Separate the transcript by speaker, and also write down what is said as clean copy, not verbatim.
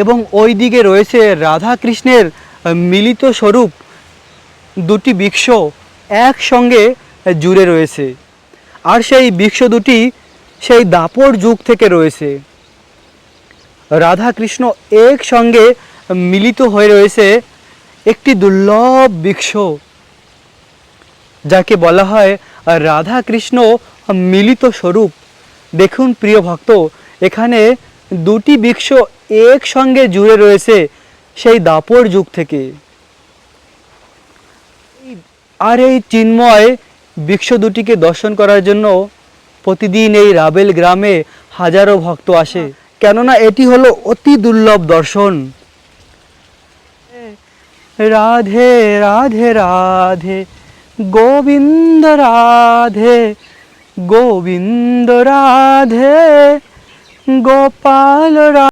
Speaker 1: এবং ওই দিকে রয়েছে রাধা কৃষ্ণের মিলিত স্বরূপ। দুটি বৃক্ষ একসঙ্গে জুড়ে রয়েছে, আর সেই বৃক্ষ দুটি সেই দাপর যুগ থেকে রয়েছে। রাধা কৃষ্ণ একসঙ্গে মিলিত হয়ে রয়েছে একটি দুর্লভ বৃক্ষ, যাকে বলা হয় রাধা কৃষ্ণ মিলিত স্বরূপ। দেখুন প্রিয় ভক্ত, এখানে দুটি বৃক্ষ একসঙ্গে জুড়ে রয়েছে সেই দাপর যুগ থেকে। আর এই চিন্ময় বৃক্ষ দুটিকে দর্শন করার জন্য প্রতিদিন এই রাবেল গ্রামে হাজারো ভক্ত আসে, কেননা এটি হলো অতি দুর্লভ দর্শন। রাধে রাধে রাধে গোবিন্দ রাধে গোবিন্দ রাধে গোপাল রাধে।